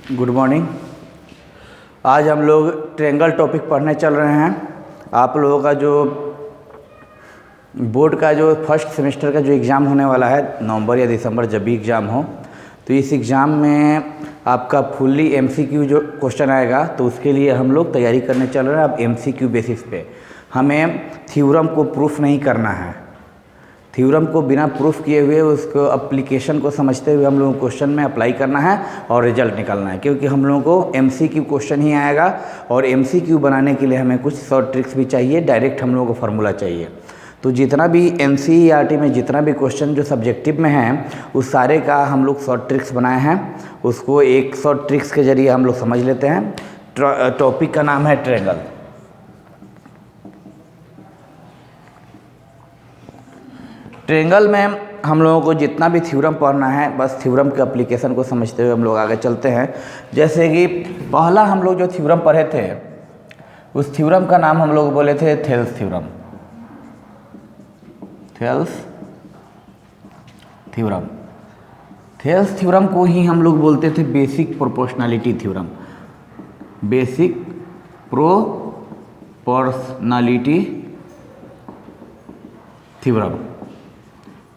Good morning. आज हम लोग ट्रायंगल टॉपिक पढ़ने चल रहे हैं। आप लोगों का जो बोर्ड का जो फर्स्ट सेमेस्टर का जो एग्ज़ाम होने वाला है नवंबर या दिसंबर, जब भी एग्ज़ाम हो, तो इस एग्ज़ाम में आपका फुल्ली एमसीक्यू जो क्वेश्चन आएगा, तो उसके लिए हम लोग तैयारी करने चल रहे हैं। अब एमसीक्यू बेसिस पे हमें थ्योरम को प्रूफ नहीं करना है। थ्योरम को बिना प्रूफ किए हुए उसको एप्लीकेशन को समझते हुए हम लोगों को क्वेश्चन में अप्लाई करना है और रिजल्ट निकालना है, क्योंकि हम लोगों को एमसीक्यू क्वेश्चन ही आएगा। और एमसीक्यू बनाने के लिए हमें कुछ शॉर्ट ट्रिक्स भी चाहिए, डायरेक्ट हम लोगों को फार्मूला चाहिए। तो जितना भी एनसीईआरटी में जितना भी क्वेश्चन जो सब्जेक्टिव में हैं, उस सारे का हम लोग शॉर्ट ट्रिक्स बनाए हैं। उसको एक शॉर्ट ट्रिक्स के जरिए हम लोग समझ लेते हैं। टॉपिक का नाम है ट्रायंगल। ट्रायंगल में हम लोगों को जितना भी थ्योरम पढ़ना है, बस थ्योरम के एप्लीकेशन को समझते हुए हम लोग आगे चलते हैं। जैसे कि पहला हम लोग जो थ्योरम पढ़े थे, उस थ्योरम का नाम हम लोग बोले थे थेल्स थ्योरम। थेल्स थ्योरम को ही हम लोग बोलते थे basic proportionality theorem. Basic proportionality theorem,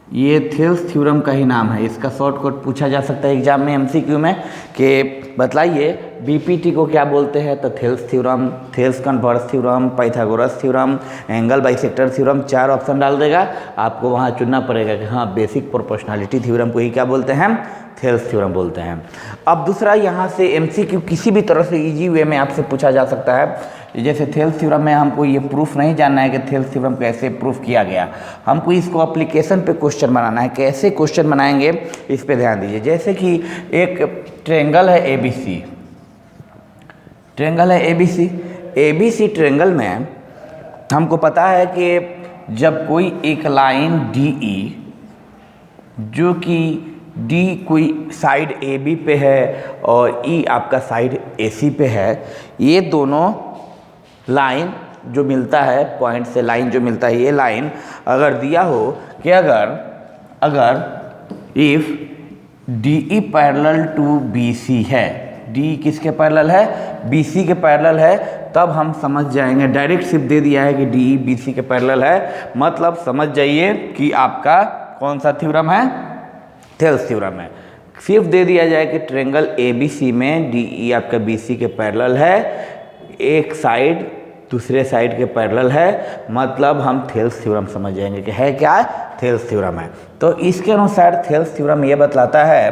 ये थेल्स थ्योरम का ही नाम है। इसका शॉर्टकट पूछा जा सकता है एग्जाम में एमसीक्यू में कि बताइए बीपीटी को क्या बोलते हैं, तो Thales theorem, Thales converse theorem, Pythagoras theorem, angle bisector theorem, 4 option डाल देगा। आपको वहाँ चुनना पड़ेगा कि हाँ, बेसिक प्रोपोर्शनैलिटी थ्योरम को ही क्या बोलते हैं, थेल्स थ्योरम बोलते हैं। अब दूसरा, यहाँ से एमसीक्यू किसी भी तरह से इजी वे में आपसे पूछा जा सकता है। जैसे थेल्स थ्योरम में हमको ये प्रूफ नहीं जानना है कि थेल्स थ्योरम कैसे प्रूफ किया गया, हमको इसको एप्लीकेशन पे क्वेश्चन बनाना है। कैसे क्वेश्चन बनाएंगे, इस पे ध्यान दीजिए। जैसे कि एक ट्रायंगल है एबीसी, ट्रायंगल है एबीसी। एबीसी ट्रायंगल में हमको पता है कि जब कोई एक लाइन डीई, जो कि डी कोई साइड ए बी पे है और ई आपका साइड ए सी पे है, ये दोनों लाइन जो मिलता है, पॉइंट से लाइन जो मिलता है, ये लाइन अगर दिया हो कि अगर if D E parallel to B C है, डी किसके पैरेलल है, बी सी के पैरेलल है, तब हम समझ जाएंगे। डायरेक्ट सिर्फ दे दिया है कि डी ई बी सी के पैरेलल है, मतलब समझ जाइए कि आपका कौन सा थ्योरम है, थेल्स थ्योरम है। सिर्फ दे दिया जाए कि ट्रायंगल एबीसी में डी ई आपका बी सी के पैरेलल है, एक साइड दूसरे साइड के पैरेलल है, मतलब हम थेल्स थ्योरम समझ जाएंगे कि है क्या, थेल्स थ्योरम है। तो इसके अनुसार थेल्स थ्योरम ये बतलाता है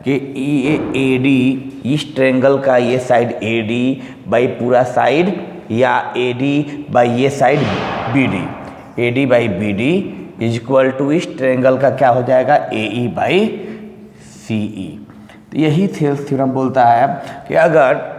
कि ए डी, इस ट्रायंगल का ये साइड ए डी बाई पूरा साइड, या ए डी बाई ये side B D, A D by B D is equal to इस ट्रायंगल का क्या हो जाएगा, ए ई बाई सी ई। तो यही थेल्स थ्योरम बोलता है कि अगर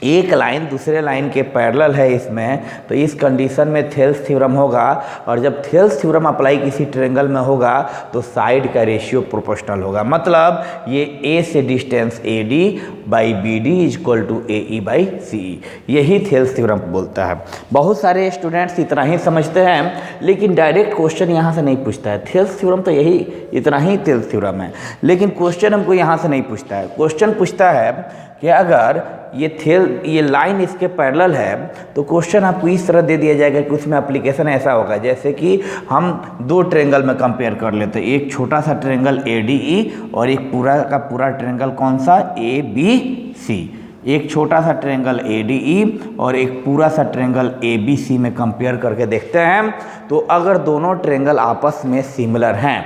एक लाइन दूसरे लाइन के पैरेलल है इसमें, तो इस कंडीशन में थेल्स थ्योरम होगा। और जब थेल्स थ्योरम अप्लाई किसी ट्रायंगल में होगा, तो साइड का रेशियो प्रोपोर्शनल होगा। मतलब ये ए से distance A D by B D is equal to A E by C E, यही थेल्स थ्योरम बोलता है। बहुत सारे स्टूडेंट्स इतना ही समझते हैं, लेकिन डायरेक्ट क्वेश्चन यहाँ से नहीं पूछता है। थेल्स थ्योरम तो यही, इतना ही थेल्स थ्योरम है, लेकिन क्वेश्चन हमको यहाँ से नहीं पूछता है। क्वेश्चन पूछता है कि अगर ये लाइन इसके पैरेलल है, तो क्वेश्चन आपको इस तरह दे दिया जाएगा कि उसमें एप्लीकेशन ऐसा होगा, जैसे कि हम दो ट्रायंगल में कंपेयर कर लेते हैं। एक छोटा सा ट्रायंगल ए डी ई और एक पूरा का पूरा ट्रायंगल कौन सा, ए बी सी। एक छोटा सा ट्रायंगल ए डी ई और एक पूरा सा ट्रायंगल ए बी सी में कंपेयर करके देखते हैं। तो अगर दोनों ट्रायंगल आपस में सिमिलर हैं,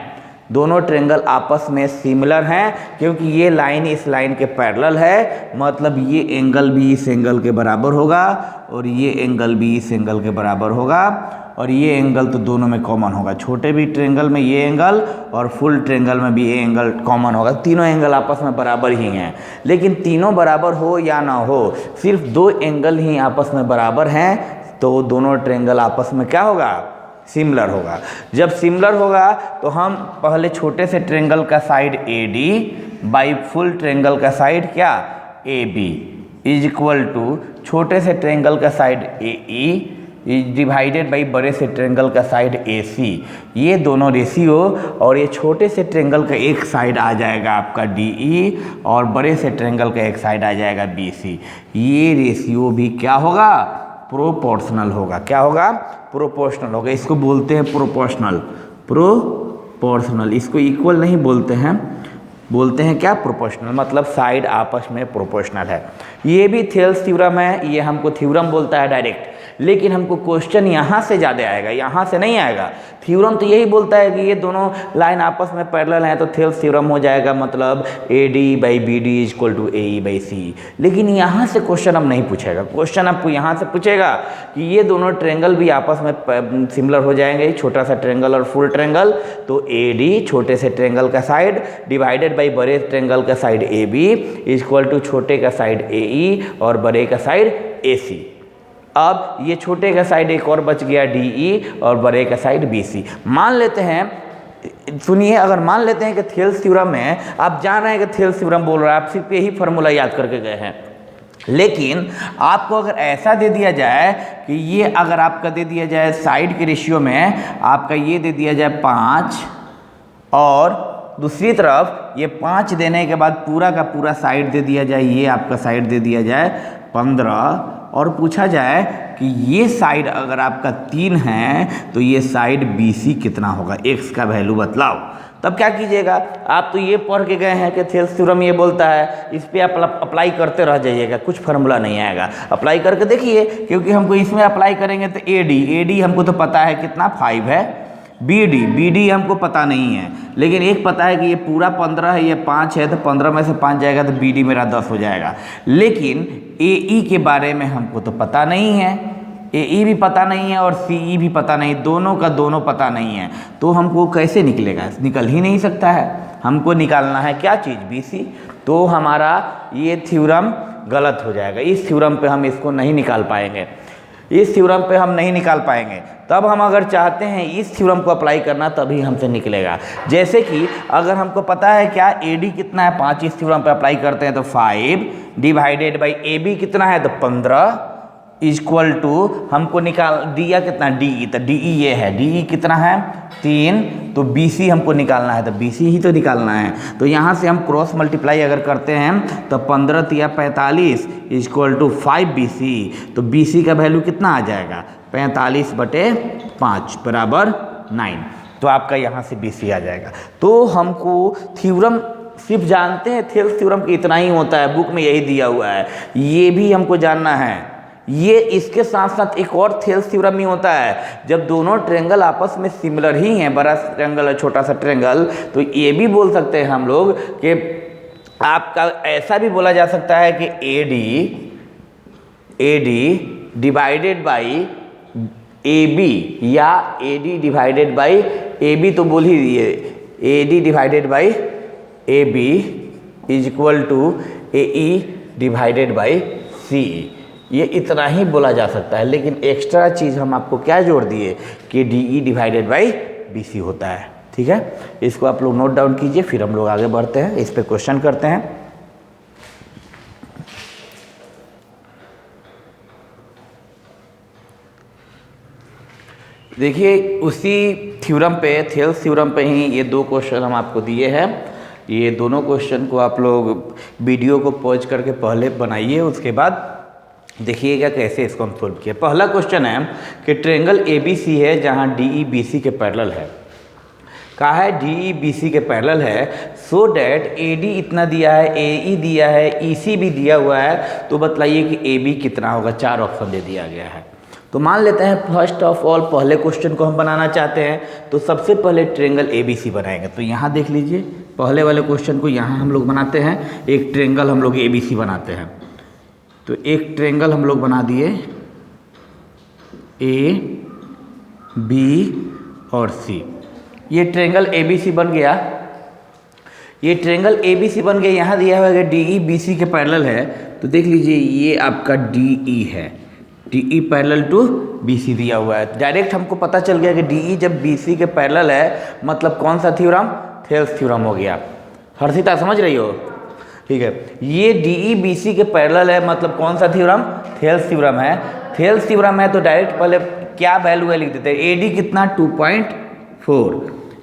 दोनों ट्रायंगल आपस में सिमिलर हैं, क्योंकि ये लाइन इस लाइन के पैरेलल है, मतलब ये एंगल भी इस एंगल के बराबर होगा और ये एंगल भी इस एंगल के बराबर होगा, और ये एंगल तो दोनों में कॉमन होगा। छोटे भी ट्रायंगल में ये एंगल और फुल ट्रायंगल में भी ये एंगल कॉमन होगा। तीनों एंगल आपस में बराबर ही हैं। लेकिन तीनों बराबर हो या ना हो, सिर्फ दो एंगल ही आपस में बराबर हैं, तो दोनों ट्रायंगल आपस में क्या होगा, सिमिलर होगा। जब सिमिलर होगा तो हम पहले छोटे से ट्रायंगल का side A D by full triangle का साइड क्या, A B is equal to छोटे से ट्रायंगल का side A E divided by बड़े से ट्रेंगल का साइड AC, ये दोनों रेशियो और ये छोटे से ट्रेंगल का एक साइड आ जाएगा आपका DE और बड़े से ट्रेंगल का एक साइड आ जाएगा BC। ये रेशियो भी क्या होगा? प्रोपोर्शनल होगा। क्या होगा? प्रोपोर्शनल होगा। इसको बोलते हैं प्रोपोर्शनल। प्रोपोर्शनल, इसको इक्वल नहीं बोलते हैं, बोलते हैं क्या? प्रोपोर्शनल, मतलब साइड आपस में प्रोपोर्शनल है। ये भी थेल्स थ्योरम है, ये हमको थ्योरम बोलता है डायरेक्ट, लेकिन हमको क्वेश्चन यहाँ से ज़्यादा आएगा, यहाँ से नहीं आएगा। थ्योरम तो यही बोलता है कि ये दोनों लाइन आपस में पैरेलल हैं तो थेल्स थ्योरम हो जाएगा, मतलब AD/BD = AE/C। लेकिन यहाँ से क्वेश्चन अब नहीं पूछेगा। क्वेश्चन आपको यहाँ से पूछेगा कि ये दोनों ट्रेंगल भी आपस में सिमिलर हो जाएंगे, छोटा सा ट्रेंगल और फुल ट्रेंगल, तो AD छोटे से ट्रेंगल का साइड डिवाइडेड बाई बड़े ट्रेंगल का साइड AB = छोटे का साइड AE और बड़े का साइड AC। अब ये छोटे का साइड एक और बच गया DE और बड़े का साइड BC। मान लेते हैं, सुनिए, अगर मान लेते हैं कि थेल्स थ्योरम में आप जान रहे हैं कि थेल्स थ्योरम बोल रहा है, आप सिर्फ यही फार्मूला याद करके गए हैं, लेकिन आपको अगर ऐसा दे दिया जाए कि ये अगर आपका दे दिया जाए साइड के रेशियो में आपका ये दे दिया जाए 5 और दूसरी तरफ ये 5 देने के बाद पूरा का पूरा साइड दे दिया जाए, ये आपका साइड दे दिया जाए 15 और पूछा जाए कि ये साइड अगर आपका 3 है तो ये साइड BC कितना होगा, x का वैल्यू बतलाओ। तब क्या कीजिएगा? आप तो ये पढ़ के गए हैं कि थेल्स थ्योरम ये बोलता है, इस पर आप अप्लाई करते रह जाइएगा, कुछ फार्मूला नहीं आएगा। अप्लाई करके देखिए, क्योंकि हमको इसमें अप्लाई करेंगे तो AD हमको तो पता है कितना 5 है, BD हमको पता नहीं है, लेकिन एक पता है कि ये पूरा 15 है, ये 5 है, तो 15 में से 5 जाएगा तो BD मेरा 10 हो जाएगा। लेकिन AE के बारे में हमको तो पता नहीं है, AE भी पता नहीं है और CE भी पता नहीं, दोनों का दोनों पता नहीं है, तो हमको कैसे निकलेगा? निकल ही नहीं सकता है। हमको निकालना है क्या चीज़? BC। तो हमारा ये थ्योरम गलत हो जाएगा, इस थ्योरम पे हम इसको नहीं निकाल पाएंगे, इस थ्योरम पे हम नहीं निकाल पाएंगे। तब हम अगर चाहते हैं इस थ्योरम को अप्लाई करना तभी हमसे निकलेगा। जैसे कि अगर हमको पता है क्या AD कितना है 5, इस थ्योरम पे अप्लाई करते हैं तो 5 डिवाइडेड बाई AB कितना है तो 15 = हमको निकाल दिया कितना DE, तो DE ये है, DE कितना है 3, तो BC हमको निकालना है, तो BC ही तो निकालना है। तो यहाँ से हम क्रॉस मल्टीप्लाई अगर करते हैं तो 15 × 45 = 5 BC, तो BC का वैल्यू कितना आ जाएगा 45/5 = 9, तो आपका यहाँ से BC आ जाएगा। तो हमको थ्योरम सिर्फ जानते हैं थेल्स थ्योरम कि इतना ही होता है, बुक में यही दिया हुआ है, ये भी हमको जानना है। ये इसके साथ साथ एक और थेल्स थ्योरम भी होता है, जब दोनों ट्रेंगल आपस में सिमिलर ही हैं, बड़ा ट्रेंगल और छोटा सा ट्रेंगल, तो ये भी बोल सकते हैं हम लोग कि आपका ऐसा भी बोला जा सकता है कि AD डिवाइडेड बाई AB या AD डिवाइडेड बाई AB, तो बोल ही दिए AD divided by AB = AE divided by CE। ये इतना ही बोला जा सकता है, लेकिन एक्स्ट्रा चीज़ हम आपको क्या जोड़ दिए कि DE डिवाइडेड बाई BC होता है। ठीक है, इसको आप लोग नोट डाउन कीजिए, फिर हम लोग आगे बढ़ते हैं, इस पे क्वेश्चन करते हैं। देखिए, उसी थ्योरम पे, थेल्स थ्योरम पे ही ये 2 क्वेश्चन हम आपको दिए हैं। ये दोनों क्वेश्चन को आप लोग वीडियो को पॉज करके पहले बनाइए, उसके बाद देखिएगा कैसे इसको हम सोल्व किया। पहला क्वेश्चन है कि ट्रेंगल ABC है जहां DE BC के पैरेलल है। कहा है DE BC के पैरेलल है, सो डैट AD इतना दिया है, AE दिया है, EC भी दिया हुआ है, तो बतलाइए कि AB कितना होगा। 4 ऑप्शन दे दिया गया है। तो मान लेते हैं फर्स्ट ऑफ ऑल पहले क्वेश्चन को हम बनाना चाहते हैं, तो सबसे पहले ट्रेंगल ABC बनाएंगे। तो यहाँ देख लीजिए, पहले वाले क्वेश्चन को यहाँ हम लोग बनाते हैं, एक ट्रेंगल हम लोग ABC बनाते हैं। तो एक ट्रेंगल हम लोग बना दिए A, B और C। ये ट्रेंगल ABC बन गया, ये ट्रेंगल ABC बन गया। यहाँ दिया हुआ है कि DE BC के पैरेलल है, तो देख लीजिए ये आपका DE है, DE पैरेलल टू BC दिया हुआ है। डायरेक्ट हमको पता चल गया कि DE जब BC के पैरेलल है, मतलब कौन सा थ्योरम? थेल्स थ्योरम हो गया। हर्षिता समझ रही हो? ठीक है, ये DE BC के पैरेलल है, मतलब कौन सा थ्योरम? थेल्स थ्योरम है। थेल्स थ्योरम है तो डायरेक्ट पहले क्या वैल्यू है लिख देते हैं, एडी कितना 2.4,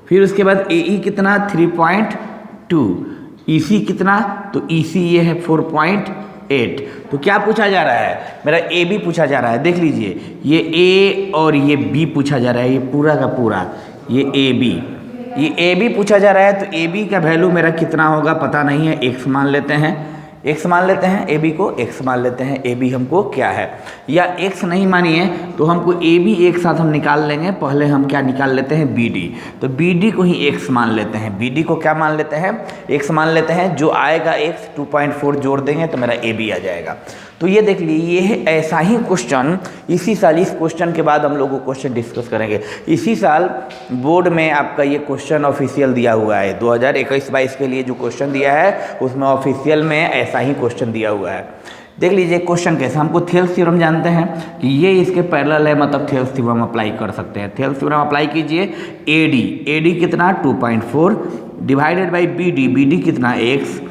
फिर उसके बाद एई कितना 3.2, ईसी कितना, तो ईसी ये है 4.8। तो क्या पूछा जा रहा है, मेरा ए बी पूछा जा रहा है। देख लीजिए ये ए और ये बी पूछा जा रहा है, ये पूरा का पूरा ये ए बी पूछा जा रहा है। तो ए बी का वैल्यू मेरा कितना होगा पता नहीं है, एक्स मान लेते हैं, एक्स मान लेते हैं, ए बी को एक्स मान लेते हैं। ए बी हमको क्या है, या एक्स नहीं मानिए तो हमको ए बी एक साथ हम निकाल लेंगे। पहले हम क्या निकाल लेते हैं, बी डी, तो बी डी को ही एक्स मान लेते हैं। बी डी को क्या मान लेते हैं, एक्स मान लेते हैं। जो आएगा एक्स 2.4 जोड़ देंगे तो मेरा ए बी आ जाएगा। तो ये देख लीजिए, ये ऐसा ही क्वेश्चन इसी साल, इस क्वेश्चन के बाद हम लोग को क्वेश्चन डिस्कस करेंगे। इसी साल बोर्ड में आपका ये क्वेश्चन ऑफिशियल दिया हुआ है, 2021-22 के लिए जो क्वेश्चन दिया है उसमें ऑफिशियल में ऐसा ही क्वेश्चन दिया हुआ है। देख लीजिए क्वेश्चन कैसे, हमको थेल्स थ्योरम जानते हैं कि ये इसके पैरेलल है, मतलब थेल्स थ्योरम अप्लाई कर सकते हैं। थेल्स थ्योरम अप्लाई कीजिए, एडी कितना 2.4 डिवाइडेड बाई बी डी कितना एक्स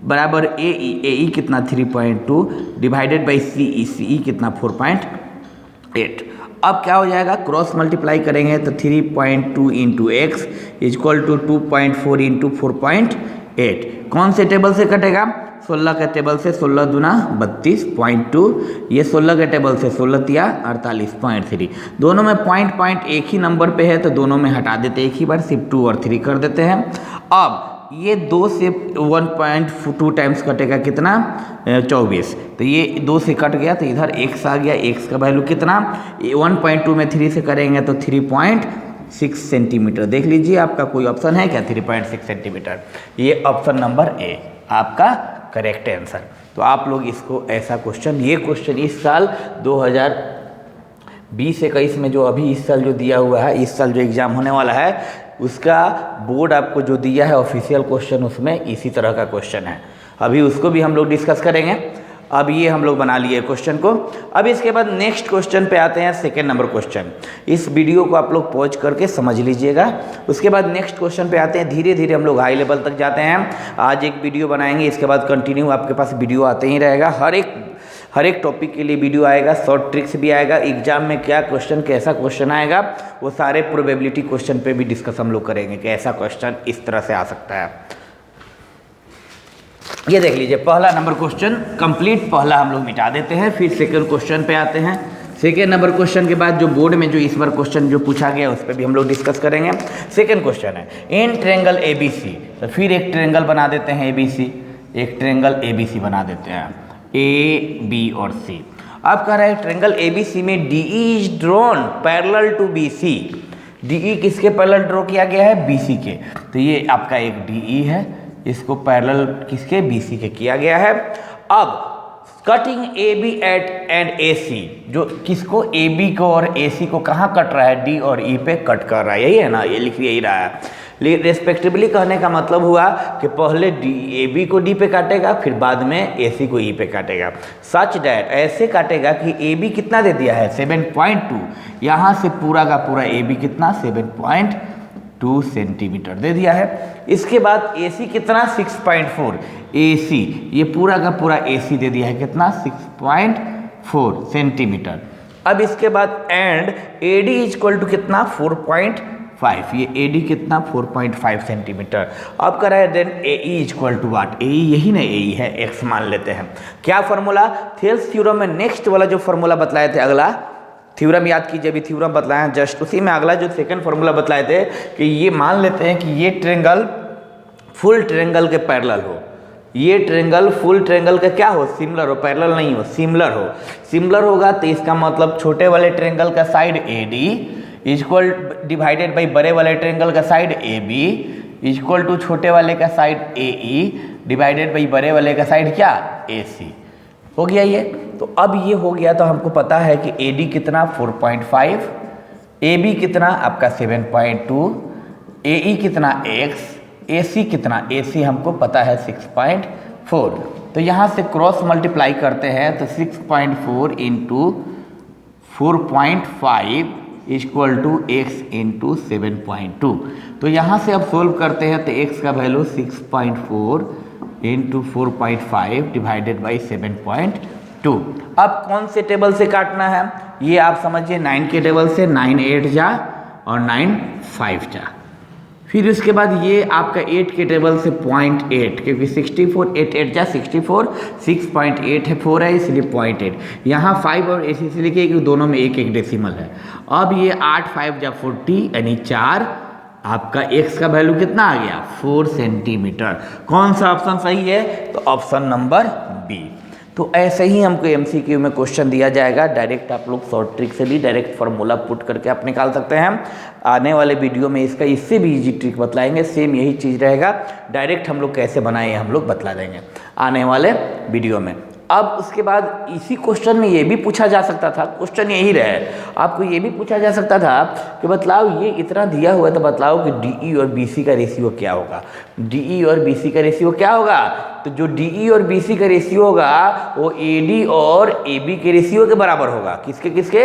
बराबर ए कितना 3.2 डिवाइडेड बाई सी कितना 4.8। अब क्या हो जाएगा, क्रॉस मल्टीप्लाई करेंगे तो 3.2 into x equal to 2.4 into 4.8। कौन से टेबल से कटेगा, 16 के टेबल से, 16 दूना 32.2, ये 16 के टेबल से 16 तिया 48.3। दोनों में पॉइंट एक ही नंबर पे है तो दोनों में हटा देते, एक ही बार सिर्फ 2 और 3 कर देते हैं। अब ये 2 से 1.2 टाइम्स कटेगा कितना 24, तो ये 2 से कट गया तो इधर x आ गया। x का वैल्यू कितना, 1.2 में 3 से करेंगे तो 3.6 सेंटीमीटर। देख लीजिए आपका कोई ऑप्शन है क्या 3.6 सेंटीमीटर, ये ऑप्शन नंबर ए आपका करेक्ट आंसर। तो आप लोग इसको ऐसा क्वेश्चन, ये क्वेश्चन इस साल 2020-21 में जो अभी इस साल जो दिया हुआ है, इस साल जो एग्ज़ाम होने वाला है उसका बोर्ड आपको जो दिया है ऑफिशियल क्वेश्चन, उसमें इसी तरह का क्वेश्चन है। अभी उसको भी हम लोग डिस्कस करेंगे। अब ये हम लोग बना लिए क्वेश्चन को। अब इसके बाद नेक्स्ट क्वेश्चन पे आते हैं, सेकेंड नंबर क्वेश्चन। इस वीडियो को आप लोग पॉज करके समझ लीजिएगा। उसके बाद नेक्स्ट क्वेश्चन पे आते हैं, धीरे धीरे हम लोग हाई लेवल तक जाते हैं। आज एक वीडियो बनाएंगे, इसके बाद कंटिन्यू आपके पास वीडियो आते ही रहेगा। हर एक टॉपिक के लिए वीडियो आएगा, शॉर्ट ट्रिक्स भी आएगा, एग्जाम में क्या क्वेश्चन कैसा क्वेश्चन आएगा वो सारे प्रोबेबिलिटी क्वेश्चन पे भी डिस्कस हम लोग करेंगे कि ऐसा क्वेश्चन इस तरह से आ सकता है। ये देख लीजिए पहला नंबर क्वेश्चन कंप्लीट, पहला हम लोग मिटा देते हैं, फिर सेकंड क्वेश्चन पे आते हैं। सेकेंड नंबर क्वेश्चन के बाद जो बोर्ड में जो इस बार क्वेश्चन जो पूछा गया उस पर भी हम लोग डिस्कस करेंगे। सेकेंड क्वेश्चन है इन ट्रेंगल ए बी सी, तो फिर एक ट्रेंगल बना देते हैं ए बी सी, एक ट्रेंगल ए बी सी बना देते हैं, ए बी और सी। अब कह रहा है ट्रेंगल ए बी सी में D is drawn parallel to B C. D E किसके पैरेलल ड्रॉ किया गया है, बी सी के। तो ये आपका एक डी ई है, इसको पैरेलल किसके, बी सी के किया गया है। अब cutting A B at and A C, जो किसको ए बी को और ए सी को कहाँ कट रहा है, डी और ई पे कट कर रहा है, यही है ना, ये लिख यही रहा है। रेस्पेक्टिवली कहने का मतलब हुआ कि पहले डी ए बी को डी पे काटेगा, फिर बाद में ए सी को ई पे काटेगा। सच डैट ऐसे काटेगा कि ए बी कितना दे दिया है 7.2, यहाँ से पूरा का पूरा ए बी कितना 7.2 सेंटीमीटर दे दिया है। इसके बाद ए सी कितना 6.4, ए सी ये पूरा का पूरा ए सी दे दिया है कितना 6.4 सेंटीमीटर। अब इसके बाद and A D is equal to कितना 4.5, ये ए डी कितना 4.5 सेंटीमीटर। अब कह रहा है then A E is equal to what, A यही ना ए है, एक्स मान लेते हैं। क्या फॉर्मूला, थेल्स थ्योरम में नेक्स्ट वाला जो फॉर्मूला बतलाए थे, अगला थ्योरम याद कीजिए, अभी थ्योरम बतलाया जस्ट उसी में अगला जो सेकंड फॉर्मूला बतलाए थे कि ये मान लेते हैं कि ये ट्रेंगल फुल ट्रेंगल के पैरेलल हो, ये ट्रेंगल फुल ट्रेंगल का क्या हो, सिमिलर हो, पैरेलल नहीं हो, सिमिलर हो। सिमिलर होगा तो इसका मतलब छोटे वाले ट्रेंगल का side A D equal divided by बड़े वाले ट्रेंगल का side A B equal to छोटे वाले का side A E divided by बड़े वाले का साइड क्या ए सी। हो गया ये। तो अब ये हो गया तो हमको पता है कि ए डी कितना 4.5, ए बी कितना आपका 7.2, ए ई कितना x, ए सी कितना, ए सी हमको पता है 6.4। तो यहाँ से क्रॉस मल्टीप्लाई करते हैं तो 6.4 into 4.5 equal to x into 7.2। तो यहाँ से अब सोल्व करते हैं तो x का वैल्यू 6.4 इंटू 4.5 डिवाइडेड बाई 7.2 2। अब कौन से टेबल से काटना है ये आप समझिए, 9 के टेबल से 9 8 जा और 9 5 जा। फिर उसके बाद ये आपका 8 के टेबल से 0.8, क्योंकि 64 8 8 जा 64, 6.8 है 4 है इसलिए 0.8। यहाँ 5 और 8 इसलिए लिखिए कि दोनों में एक एक डेसिमल है। अब ये 8 5 जा 40 यानी 4, आपका x का वैल्यू कितना आ गया 4 सेंटीमीटर। कौन सा ऑप्शन सही है? तो ऑप्शन नंबर बी। तो ऐसे ही हमको एमसीक्यू में क्वेश्चन दिया जाएगा, डायरेक्ट आप लोग शॉर्ट ट्रिक से भी डायरेक्ट फार्मूला पुट करके आप निकाल सकते हैं। आने वाले वीडियो में इसका इससे भी इजी ट्रिक बतलाएंगे, सेम यही चीज़ रहेगा, डायरेक्ट हम लोग कैसे बनाए हम लोग बतला देंगे आने वाले वीडियो में। अब उसके बाद इसी क्वेश्चन में ये भी पूछा जा सकता था, क्वेश्चन यही रहे, आपको ये भी पूछा जा सकता था कि बतलाओ ये इतना दिया हुआ है तो बतलाओ कि डीई और बीसी का रेशियो क्या होगा। डीई और बीसी का रेशियो क्या होगा? तो जो डीई और बीसी का रेशियो होगा वो एडी और एबी के रेशियो के बराबर होगा। किसके किसके?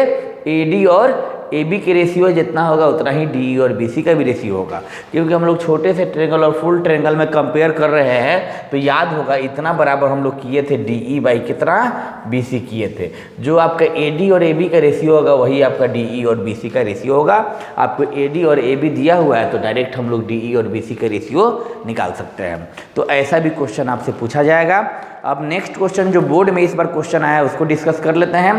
एडी और एबी के रेशियो जितना होगा उतना ही डीई और बीसी का भी रेशियो होगा। क्योंकि हम लोग छोटे से ट्रायंगल और फुल ट्रायंगल में कंपेयर कर रहे हैं तो याद होगा इतना बराबर हम लोग किए थे डीई बाई कितना बीसी किए थे। जो आपका एडी और एबी का रेशियो होगा वही आपका डीई और बीसी का रेशियो होगा। आपको एडी और एबी दिया हुआ है तो डायरेक्ट हम लोग डीई और बीसी का रेशियो निकाल सकते हैं। तो ऐसा भी क्वेश्चन आपसे पूछा जाएगा। अब नेक्स्ट क्वेश्चन जो बोर्ड में इस बार क्वेश्चन आया है उसको डिस्कस कर लेते हैं।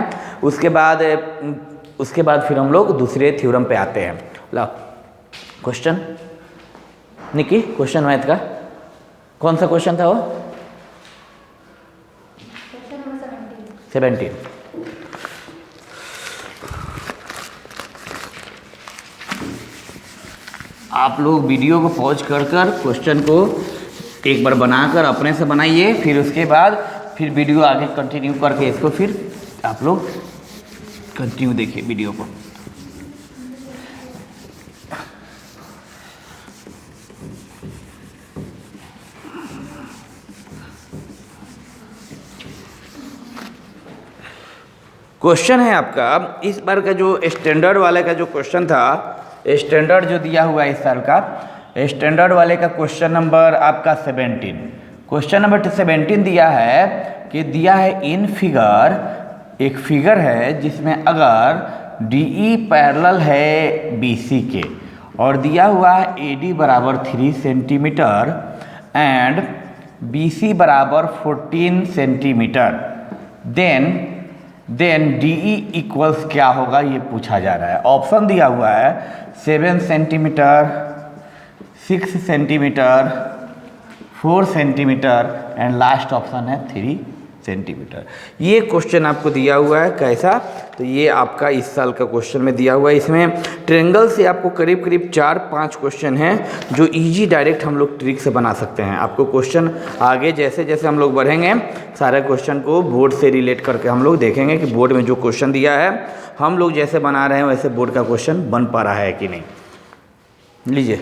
उसके बाद फिर हम लोग दूसरे थ्योरम पे आते हैं। लो क्वेश्चन निकी, क्वेश्चन मैथ का कौन सा क्वेश्चन था वो? 17। आप लोग वीडियो को पॉज कर क्वेश्चन को एक बार बनाकर अपने से बनाइए, फिर उसके बाद फिर वीडियो आगे कंटिन्यू करके इसको फिर आप लोग कंटिन्यू देखिए वीडियो को। क्वेश्चन है आपका इस बार का जो स्टैंडर्ड वाले का जो क्वेश्चन था, स्टैंडर्ड जो दिया हुआ है इस साल का, स्टैंडर्ड वाले का क्वेश्चन नंबर आपका 17। क्वेश्चन नंबर 17 दिया है कि दिया है इन फिगर, एक फिगर है जिसमें अगर डीई पैरेलल है बीसी के और दिया हुआ है एडी बराबर 3 सेंटीमीटर एंड बीसी बराबर 14 सेंटीमीटर, देन डीई इक्वल्स क्या होगा ये पूछा जा रहा है। ऑप्शन दिया हुआ है 7 centimetre, 6 centimetre, 4 centimetre and last option है 3 सेंटीमीटर। ये क्वेश्चन आपको दिया हुआ है कैसा? तो ये आपका इस साल का क्वेश्चन में दिया हुआ है। इसमें ट्रायंगल से आपको करीब करीब 4-5 क्वेश्चन हैं जो इजी डायरेक्ट हम लोग ट्रिक से बना सकते हैं। आपको क्वेश्चन आगे जैसे जैसे हम लोग बढ़ेंगे सारे क्वेश्चन को बोर्ड से रिलेट करके हम लोग देखेंगे कि बोर्ड में जो क्वेश्चन दिया है हम लोग जैसे बना रहे हैं वैसे बोर्ड का क्वेश्चन बन पा रहा है कि नहीं। लीजिए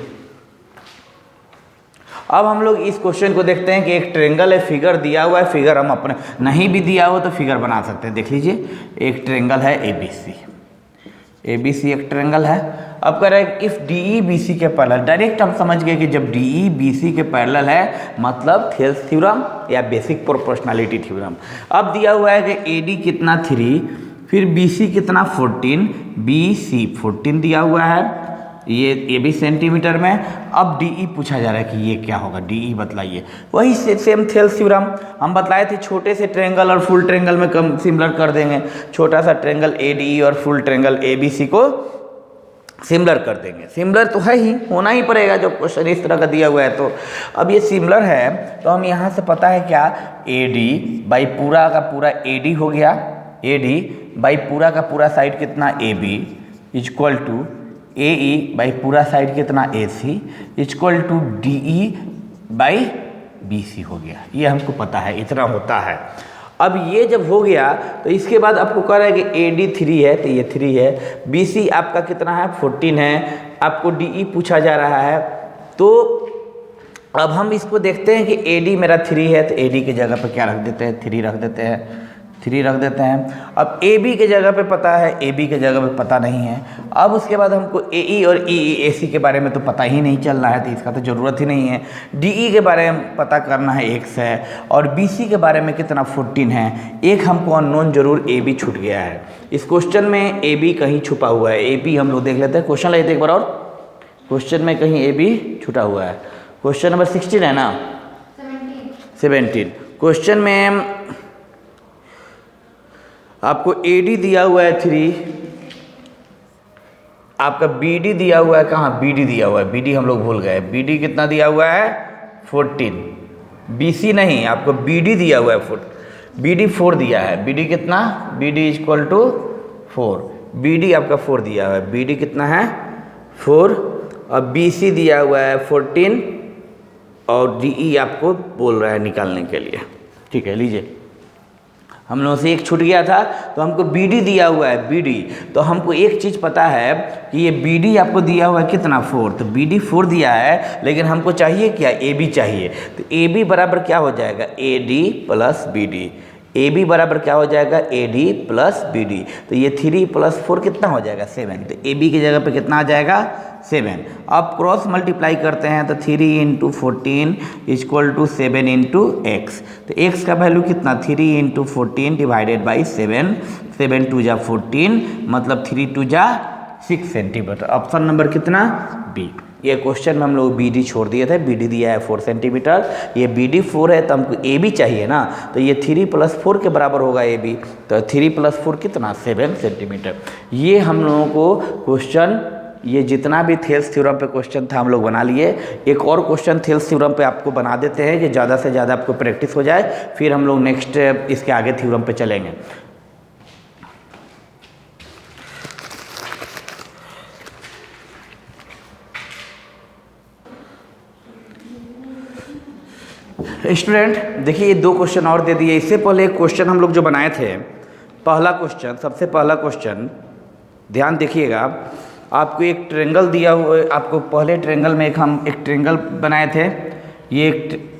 अब हम लोग इस क्वेश्चन को देखते हैं कि एक ट्रायंगल है, फिगर दिया हुआ है, फिगर हम अपने नहीं भी दिया हो तो फिगर बना सकते हैं। देख लीजिए एक ट्रायंगल है एबीसी, एबीसी एक ट्रायंगल है। अब कह रहे हैं इफ डीई बीसी के पैरेलल, डायरेक्ट हम समझ गए कि जब डीई बीसी के पैरेलल है मतलब थेल्स थ्योरम या बेसिक प्रोपोर्शनैलिटी थ्योरम। अब दिया हुआ है कि एडी कितना 3, फिर बीसी कितना 14, बीसी 14 दिया हुआ है, ये भी सेंटीमीटर में। अब डीई पूछा जा रहा है कि ये क्या होगा, डीई बतलाइए। वही सेम थेल्स थ्योरम हम बतलाए थे, छोटे से ट्रायंगल और फुल ट्रायंगल में कम सिमिलर कर देंगे। छोटा सा ट्रायंगल एडीई और फुल ट्रायंगल एबीसी को सिमिलर कर देंगे। सिमिलर तो है ही, होना ही पड़ेगा जब क्वेश्चन इस तरह का दिया हुआ है तो। अब ये सिमिलर है तो हम यहाँ से पता है क्या, एडी बाई पूरा का पूरा एडी हो गया, एडी बाई पूरा का पूरा साइड कितना A B equal to AE by पूरा साइड कितना AC equal to DE by BC हो गया। ये हमको पता है इतना होता है। अब ये जब हो गया तो इसके बाद आपको कह रहा है कि AD 3 है तो ये 3 है, BC आपका कितना है 14 है, आपको DE पूछा जा रहा है। तो अब हम इसको देखते हैं कि AD मेरा 3 है तो AD की जगह पर क्या रख देते हैं 3 रख देते हैं, 3 रख देते हैं। अब ए बी के जगह पे पता है, ए बी के जगह पे पता नहीं है। अब उसके बाद हमको ए ई और ई ए सी के बारे में तो पता ही नहीं चल रहा है, तो इसका तो ज़रूरत ही नहीं है। डी ई के बारे में पता करना है, x है, और बी सी के बारे में कितना 14 है। एक हमको अननोन जरूर ए बी छूट गया है। इस क्वेश्चन में ए बी कहीं छुपा हुआ है, ए बी हम लोग देख लेते हैं। क्वेश्चन लेते एक बार और, क्वेश्चन में कहीं ए बी छुटा हुआ है। क्वेश्चन नंबर 16 है ना, 17। क्वेश्चन में आपको ए डी दिया हुआ है 3, आपका बी डी दिया हुआ है, कहाँ बी डी दिया हुआ है, बी डी हम लोग भूल गए। बी डी कितना दिया हुआ है 14, बी सी नहीं, आपको बी डी दिया हुआ है 4, बी डी 4 दिया है। बी डी कितना, B D equal to 4, B D आपका 4 दिया हुआ है, बी डी कितना है 4, और बी सी दिया हुआ है 14, और डी ई आपको बोल रहा है निकालने के लिए। ठीक है, लीजिए, हम लोगों से एक छूट गया था, तो हमको बी डी दिया हुआ है, बी डी। तो हमको एक चीज़ पता है कि ये बी डी आपको दिया हुआ है कितना 4, तो बी डी 4 दिया है, लेकिन हमको चाहिए क्या, ए बी चाहिए। तो ए बी बराबर क्या हो जाएगा, A D plus B D. A B बराबर क्या हो जाएगा, A D plus B D. तो ये 3 + 4 कितना हो जाएगा 7। तो ए बी की जगह पे कितना आ जाएगा 7। अब क्रॉस मल्टीप्लाई करते हैं, तो 3 × 14 = 7 × x। तो x का वैल्यू कितना, 3 × 14 डिवाइडेड बाई 7, 7 2 जा 14, मतलब 3 2 जा 6 सेंटीमीटर। ऑप्शन नंबर कितना, बी। ये क्वेश्चन में हम लोग बी डी छोड़ दिए थे, बी डी दिया है 4 सेंटीमीटर, ये बी डी 4 है, तो हमको ए बी चाहिए ना, तो ये 3 + 4 के बराबर होगा ए बी। तो 3 + 4 कितना 7 सेंटीमीटर। ये हम लोगों को क्वेश्चन, ये जितना भी थेल्स थ्योरम पे क्वेश्चन था हम लोग बना लिए। एक और क्वेश्चन थेल्स थ्योरम पे आपको बना देते हैं, कि ज़्यादा से ज़्यादा आपको प्रैक्टिस हो जाए, फिर हम लोग नेक्स्ट इसके आगे थ्योरम पे चलेंगे। स्टूडेंट देखिए, ये 2 क्वेश्चन और दे दिए। इससे पहले एक क्वेश्चन हम लोग जो बनाए थे, पहला क्वेश्चन, सबसे पहला क्वेश्चन ध्यान देखिएगा। आपको एक ट्रेंगल दिया हुआ, आपको पहले ट्रेंगल में हम एक ट्रेंगल बनाए थे, ये एक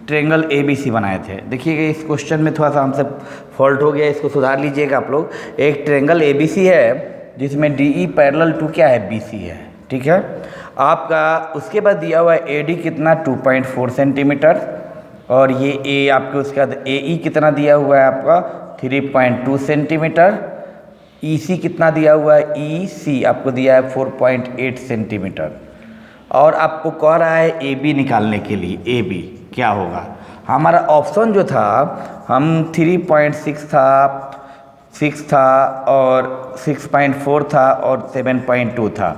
ट्रेंगल ए बी सी बनाए थे। देखिएगा इस क्वेश्चन में थोड़ा सा हमसे फॉल्ट हो गया, इसको सुधार लीजिएगा आप लोग। एक ट्रेंगल ए बी सी है, जिसमें डी ई पैरेलल टू क्या है, बी सी है। ठीक है, आपका उसके बाद दिया हुआ है ए डी कितना 2.4 सेंटीमीटर, और ये ए आपके उसके बाद ए ई कितना दिया हुआ है आपका 3.2 सेंटीमीटर। ई सी कितना दिया हुआ है, ई सी आपको दिया है 4.8 सेंटीमीटर। और आपको कह रहा है ए बी निकालने के लिए, ए बी क्या होगा। हमारा ऑप्शन जो था, हम 3.6 था, 6 था, और 6.4 था, और 7.2 था।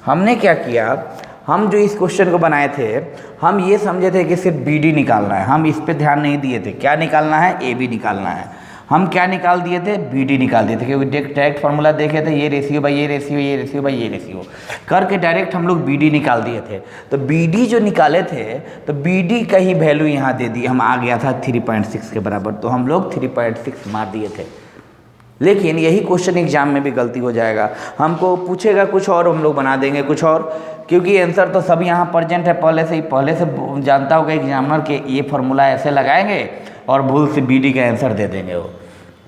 हमने क्या किया, हम जो इस क्वेश्चन को बनाए थे, हम ये समझे थे कि सिर्फ बी डी निकालना है, हम इस पे ध्यान नहीं दिए थे। क्या निकालना है, ए बी निकालना है। हम क्या निकाल दिए थे, बी डी निकाल दिए थे, क्योंकि डायरेक्ट फार्मूला देखे थे, ये रेशियो बाई ये रेशियो, ये रेशियो बाई ये रेशियो करके डायरेक्ट हम लोग बी डी निकाल दिए थे। तो बी डी जो निकाले थे, तो बी डी का ही वैल्यू यहाँ दे दी, हम आ गया था 3.6 के बराबर, तो हम लोग 3.6 मार दिए थे। लेकिन यही क्वेश्चन एग्जाम में भी गलती हो जाएगा, हमको पूछेगा कुछ और, हम लोग बना देंगे कुछ और, क्योंकि आंसर तो सब यहाँ प्रेजेंट है पहले से ही, पहले से जानता होगा एग्जामिनर के ये फार्मूला ऐसे लगाएंगे और भूल से बी डी का आंसर दे देंगे वो।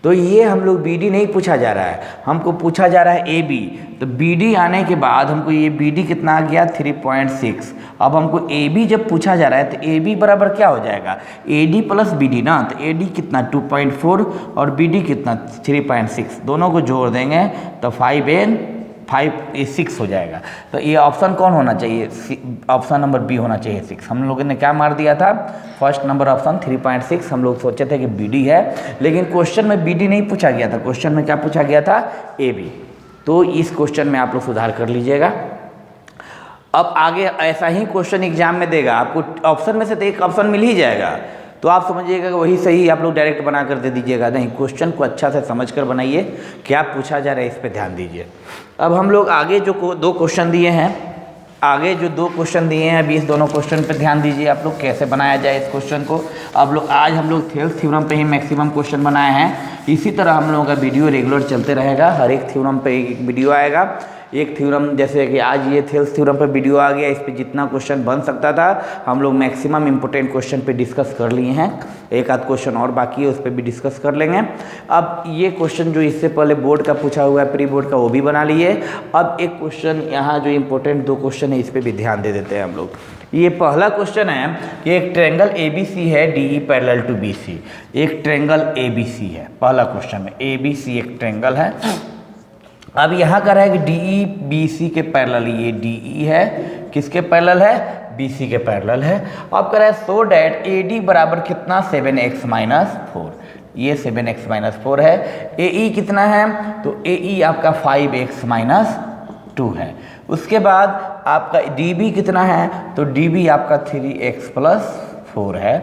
तो ये हम लोग बी डी नहीं पूछा जा रहा है, हमको पूछा जा रहा है ए बी। तो बी डी आने के बाद हमको ये बी डी कितना आ गया 3.6। अब हमको ए बी जब पूछा जा रहा है, तो ए बी बराबर क्या हो जाएगा, A D plus B D ना। तो ए डी कितना 2.4 और बी डी कितना 3.6, दोनों को जोड़ देंगे तो 6 हो जाएगा। तो ये ऑप्शन कौन होना चाहिए, ऑप्शन नंबर बी होना चाहिए 6। हम लोगों ने क्या मार दिया था, फर्स्ट नंबर ऑप्शन 3.6, हम लोग सोचे थे कि बी डी है, लेकिन क्वेश्चन में बी डी नहीं पूछा गया था, क्वेश्चन में क्या पूछा गया था, ए बी। तो इस क्वेश्चन में आप लोग सुधार कर लीजिएगा। अब आगे ऐसा ही क्वेश्चन एग्जाम में देगा, आपको ऑप्शन में से तो एक ऑप्शन मिल ही जाएगा, तो आप समझिएगा कि वही सही, आप लोग डायरेक्ट बना कर दे दीजिएगा। नहीं, क्वेश्चन को अच्छा से समझ कर बनाइए, क्या पूछा जा रहा है इस पे ध्यान दीजिए। अब हम लोग आगे जो 2 क्वेश्चन दिए हैं, आगे जो 2 क्वेश्चन दिए हैं, अभी इस दोनों क्वेश्चन पे ध्यान दीजिए आप लोग, कैसे बनाया जाए इस क्वेश्चन को। अब लोग आज हम लोग थेल्स थ्योरम पे ही मैक्सिमम क्वेश्चन बनाए हैं। इसी तरह हम लोगों का वीडियो रेगुलर चलते रहेगा, हर एक थ्योरम पे एक वीडियो आएगा। एक थ्योरम जैसे कि आज ये थेल्स थ्योरम पे वीडियो आ गया, इस पे जितना क्वेश्चन बन सकता था हम लोग मैक्सिमम इंपॉर्टेंट क्वेश्चन पे डिस्कस कर लिए हैं। एक आध क्वेश्चन और बाकी है, उस पर भी डिस्कस कर लेंगे। अब ये क्वेश्चन जो इससे पहले बोर्ड का पूछा हुआ है, प्री बोर्ड का, वो भी बना लिए। अब एक क्वेश्चन यहाँ जो इंपॉर्टेंट 2 क्वेश्चन है, इस पर भी ध्यान दे देते हैं हम लोग। ये पहला क्वेश्चन है कि एक ट्रायंगल ABC है, DE पैरेलल टू BC। एक ट्रायंगल ABC है, पहला क्वेश्चन में ABC एक ट्रायंगल है। अब यहाँ कर रहा है कि DE BC के पैरेलल, ये DE है किसके पैरेलल है, BC के पैरेलल है। अब कर रहा है सो डैट AD बराबर कितना 7x माइनस 4, ये 7x माइनस 4 है। AE कितना है, तो AE आपका 5x माइनस 2 है। उसके बाद आपका DB कितना है, तो DB आपका 3x प्लस 4 है।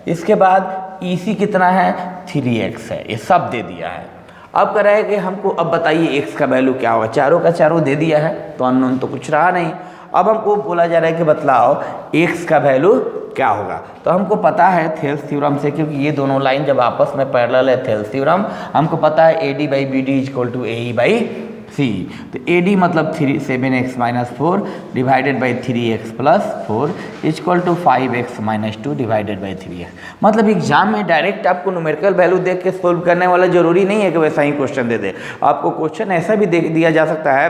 इसके बाद EC कितना है, 3x है। ये सब दे दिया है। अब कह रहा है कि हमको अब बताइए x का वैल्यू क्या होगा। चारों का चारों दे दिया है, तो अननोन तो कुछ रहा नहीं। अब हमको बोला जा रहा है कि बतलाओ x का वैल्यू क्या होगा। तो हमको पता है थेल्स थ्योरम से, क्योंकि ये दोनों लाइन जब आपस में पैरेलल है, थेल्स थ्योरम हमको पता है AD by BD equal to AE by C। तो AD मतलब 7x minus 4 divided by 3x plus 4 equal to 5x minus 2 divided by 3x। मतलब एग्जाम में डायरेक्ट आपको न्यूमेरिकल वैल्यू देख के सोल्व करने वाला जरूरी नहीं है कि वैसा ही क्वेश्चन दे दे। आपको क्वेश्चन ऐसा भी दिया जा सकता है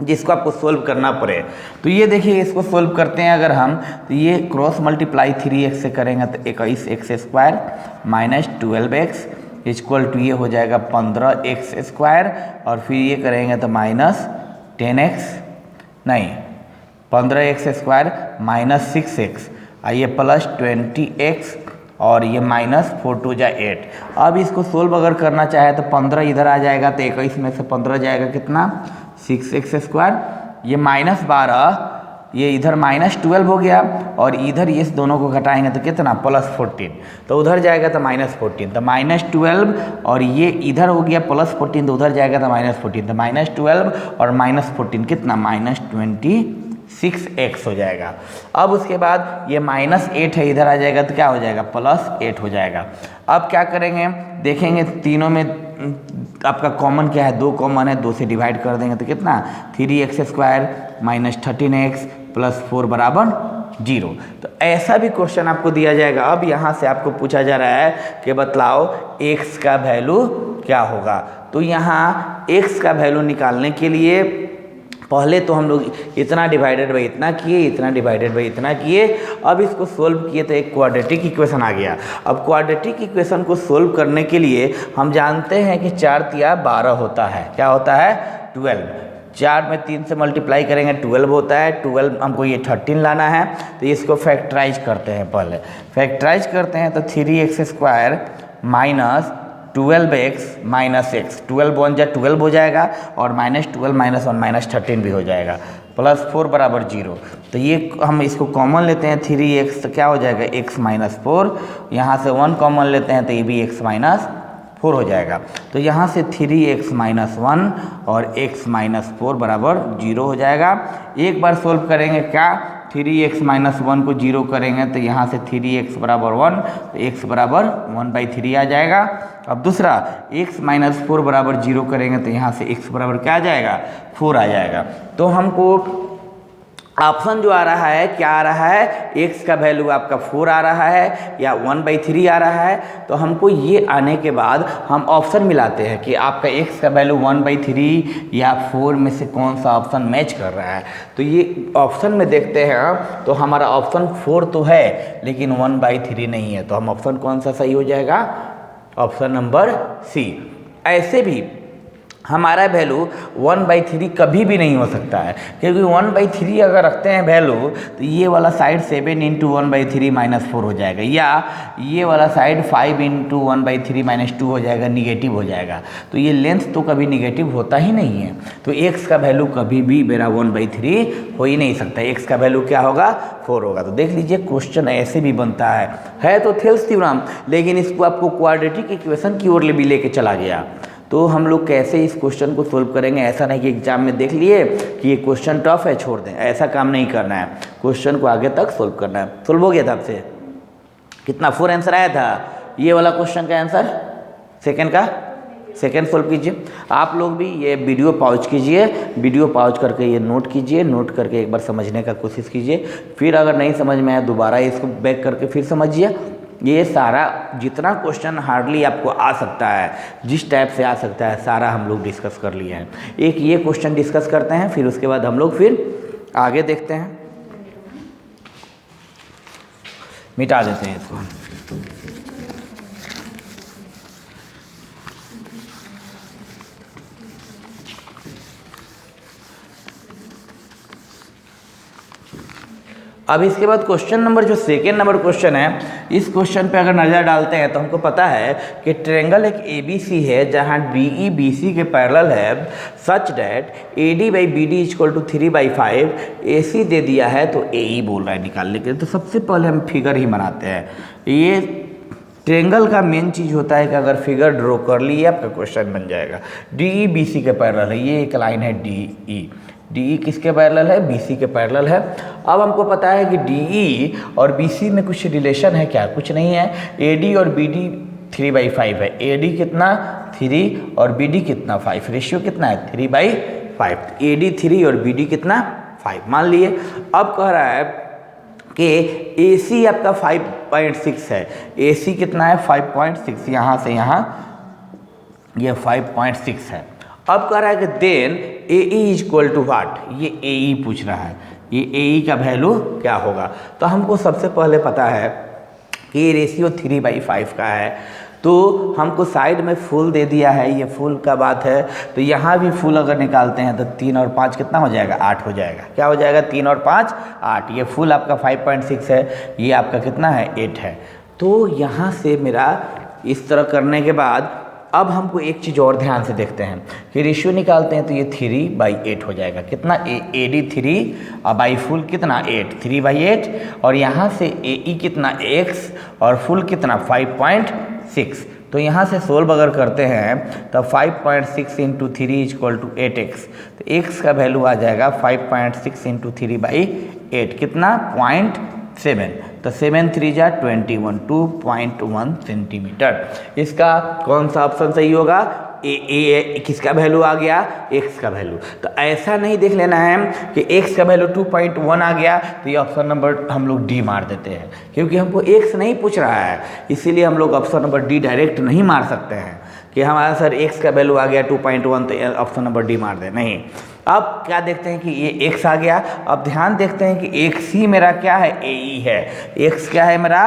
जिसको आपको सोल्व करना पड़े। तो ये देखिए, इसको सोल्व करते हैं अगर हम, तो ये क्रॉस मल्टीप्लाई 3x से करेंगे तो 21x square minus 12x equal to ये हो जाएगा 15x स्क्वायर, और फिर ये करेंगे तो माइनस 10x, नहीं 15x स्क्वायर माइनस 6x, ये प्लस 20x, और ये माइनस 4 2 जा 8। अब इसको सोल्व अगर करना चाहे तो 15 इधर आ जाएगा, तो 21 में से 15 जाएगा कितना, 6x स्क्वायर, ये माइनस 12, ये इधर माइनस 12 हो गया, और इधर इस दोनों को घटाएंगे तो कितना, प्लस 14, तो उधर जाएगा तो माइनस 14, तो माइनस 12, और ये इधर हो गया प्लस 14, तो उधर जाएगा तो माइनस 14, तो माइनस 12 और माइनस 14 कितना, माइनस 26x हो जाएगा। अब उसके बाद ये माइनस 8 है, इधर आ जाएगा तो क्या हो जाएगा, प्लस 8 हो जाएगा। अब क्या करेंगे, देखेंगे तीनों में आपका कॉमन क्या है, 2 कॉमन है, 2 से डिवाइड कर देंगे तो कितना, 3x square minus 13x plus 4 बराबर 0। तो ऐसा भी क्वेश्चन आपको दिया जाएगा। अब यहाँ से आपको पूछा जा रहा है कि बतलाओ x का वैल्यू क्या होगा। तो यहाँ x का वैल्यू निकालने के लिए पहले तो हम लोग इतना डिवाइडेड बाई इतना किए, इतना डिवाइडेड बाई इतना किए। अब इसको सोल्व किए तो एक क्वाड्रेटिक इक्वेशन आ गया। अब क्वाड्रेटिक इक्वेशन को सोल्व करने के लिए हम जानते हैं कि 4 तिया 12 होता है, क्या होता है, 12। 4 में 3 से मल्टीप्लाई करेंगे 12 होता है। 12 हमको ये 13 लाना है, तो इसको फैक्टराइज करते हैं। पहले फैक्टराइज करते हैं तो 3x square minus 12x minus x, 12 बन जा 12 हो जाएगा, और माइनस 12 माइनस 1 माइनस 13 भी हो जाएगा, प्लस 4 बराबर 0। तो ये हम इसको कॉमन लेते हैं, 3x तो क्या हो जाएगा, x माइनस 4, यहाँ से 1 कॉमन लेते हैं तो ये भी x माइनस 4 हो जाएगा। तो यहाँ से 3x माइनस 1 और x माइनस 4 बराबर 0 हो जाएगा। एक बार सोल्व करेंगे क्या, 3x माइनस 1 को 0 करेंगे तो यहाँ से 3x बराबर 1, तो x बराबर 1/3 आ जाएगा। अब दूसरा x माइनस 4 बराबर 0 करेंगे तो यहाँ से x बराबर क्या आ जाएगा, 4 आ जाएगा। तो हमको ऑप्शन जो आ रहा है क्या आ रहा है, x का वैल्यू आपका 4 आ रहा है या 1/3 आ रहा है। तो हमको ये आने के बाद हम ऑप्शन मिलाते हैं कि आपका x का वैल्यू 1/3 या 4 में से कौन सा ऑप्शन मैच कर रहा है। तो ये ऑप्शन में देखते हैं तो हमारा ऑप्शन 4 तो है लेकिन 1/3 नहीं है, तो हम ऑप्शन कौन सा सही हो जाएगा, ऑप्शन नंबर सी। ऐसे भी हमारा वैल्यू 1/3 कभी भी नहीं हो सकता है, क्योंकि 1/3 अगर रखते हैं वैल्यू तो ये वाला साइड 7 × 1/3 माइनस 4 हो जाएगा, या ये वाला साइड 5 × 1/3 माइनस 2 हो जाएगा, निगेटिव हो जाएगा। तो ये लेंथ तो कभी निगेटिव होता ही नहीं है। तो x का वैल्यू कभी भी मेरा 1/3 हो ही नहीं सकता, x का वैल्यू क्या होगा, 4 होगा। तो देख लीजिए क्वेश्चन ऐसे भी बनता है तो थेल्स थ्योरम, लेकिन इसको आपको क्वाड्रेटिक इक्वेशन की ओर भी लेके चला गया। तो हम लोग कैसे इस क्वेश्चन को सोल्व करेंगे, ऐसा नहीं कि एग्जाम में देख लिए कि ये क्वेश्चन टफ है छोड़ दें, ऐसा काम नहीं करना है। क्वेश्चन को आगे तक सोल्व करना है। सोल्व हो गया था आपसे, कितना 4 आंसर आया था, ये वाला क्वेश्चन का आंसर सेकंड का सेकेंड सोल्व कीजिए। आप लोग भी ये वीडियो पॉज कीजिए, वीडियो पॉज करके ये नोट कीजिए, नोट करके एक बार समझने का कोशिश कीजिए। फिर अगर नहीं समझ में आया दोबारा इसको बैक करके फिर समझिए। ये सारा जितना क्वेश्चन हार्डली आपको आ सकता है, जिस टाइप से आ सकता है, सारा हम लोग डिस्कस कर लिए हैं। एक ये क्वेश्चन डिस्कस करते हैं, फिर उसके बाद हम लोग फिर आगे देखते हैं। मिटा देते हैं इसको। अब इसके बाद क्वेश्चन नंबर जो सेकेंड नंबर क्वेश्चन है, इस क्वेश्चन पे अगर नज़र डालते हैं तो हमको पता है कि ट्रायंगल एक ABC है जहां DE BC के पैरेलल है, such that AD by BD equal to 3/5, AC दे दिया है तो AE बोल रहा है निकालने के लिए। तो सबसे पहले हम फिगर ही बनाते हैं। ये ट्रायंगल का मेन चीज़ होता है कि अगर फिगर ड्रॉ कर लिए आपका क्वेश्चन बन जाएगा। DE BC के पैरेलल है, ये एक लाइन है DE किसके पैरेलल है? BC के पैरेलल है। अब हमको पता है कि DE और BC में कुछ रिलेशन है क्या? कुछ नहीं है। AD और BD 3/5 है। AD कितना? 3 और BD कितना? 5। रेशियो कितना है? 3/5। AD 3 और BD कितना? 5 मान लिए। अब कह रहा है कि AC आपका 5.6 है। AC कितना है? 5.6। यहाँ से यहाँ ये 5.6 है। अब कह रहा है कि then AE is equal to what, ये AE पूछ रहा है, ये AE का वैल्यू क्या होगा? तो हमको सबसे पहले पता है कि ये रेशियो 3/5 का है, तो हमको साइड में फुल दे दिया है, ये फुल का बात है। तो यहाँ भी फुल अगर निकालते हैं तो 3 और 5 कितना हो जाएगा? 8 हो जाएगा। क्या हो जाएगा? 3 और 5 8। ये फुल आपका 5.6 है, ये आपका कितना है? 8 है। तो यहाँ से मेरा इस तरह करने के बाद अब हमको एक चीज़ और ध्यान से देखते हैं कि रेशियो निकालते हैं तो ये 3/8 हो जाएगा। कितना? AD 3 और बाई फुल कितना? 8। 3/8 और यहाँ से AE कितना? X और फुल कितना? 5.6। तो यहाँ से सोल्व अगर करते हैं तो 5.6 into 3 is equal to 8x। तो x का वैल्यू आ जाएगा 5.6 इंटू 3/8 कितना? 0.7। तो 7 3 जा 21, 2.1 सेंटीमीटर। इसका कौन सा ऑप्शन सही होगा? ए किसका वैल्यू आ गया? x का वैल्यू। तो ऐसा नहीं देख लेना है कि x का वैल्यू 2.1 आ गया तो ये ऑप्शन नंबर हम लोग डी मार देते हैं, क्योंकि हमको x नहीं पूछ रहा है, इसीलिए हम लोग ऑप्शन नंबर डी डायरेक्ट नहीं मार सकते हैं कि हमारा सर x का वैल्यू आ गया 2.1 तो ऑप्शन नंबर डी मार दे। नहीं। अब क्या देखते हैं कि ये x आ गया। अब ध्यान देखते हैं कि x ही मेरा क्या है? AE है। x क्या है मेरा?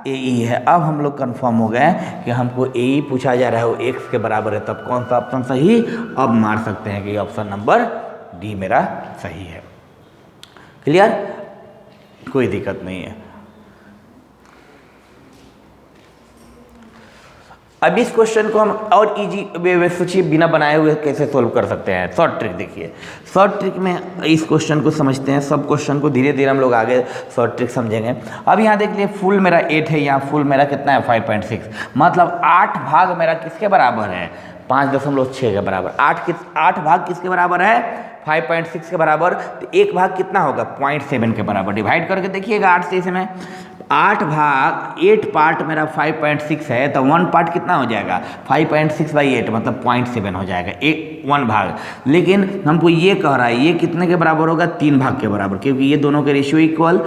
AE है। अब हम लोग कंफर्म हो गए कि हमको AE पूछा जा रहा है, वो x के बराबर है, तब कौन सा ऑप्शन सही? अब मार सकते हैं कि ऑप्शन नंबर डी मेरा सही है। क्लियर? कोई दिक्कत नहीं है। अब इस क्वेश्चन को हम और इजी वे में सोचिए, बिना बनाए हुए कैसे सोल्व कर सकते हैं। शॉर्ट ट्रिक देखिए। शॉर्ट ट्रिक में इस क्वेश्चन को समझते हैं, सब क्वेश्चन को धीरे धीरे हम लोग आगे शॉर्ट ट्रिक समझेंगे। अब यहाँ देख लिए फुल मेरा 8 है, यहाँ फुल मेरा कितना है? 5.6। मतलब 8 भाग मेरा किसके बराबर है? 5.6 के बराबर। 8 भाग किसके बराबर है? 5.6 के बराबर। तो एक भाग कितना होगा? 0.7 के बराबर। डिवाइड करके देखिएगा 8 से इसमें 8 भाग 8 पार्ट मेरा 5.6 है, तो 1 पार्ट कितना हो जाएगा? 5.6/8 मतलब 0.7 हो जाएगा, 1 भाग। लेकिन हमको ये कह रहा है ये कितने के बराबर होगा? 3 भाग के बराबर, क्योंकि ये दोनों के रेशियो इक्वल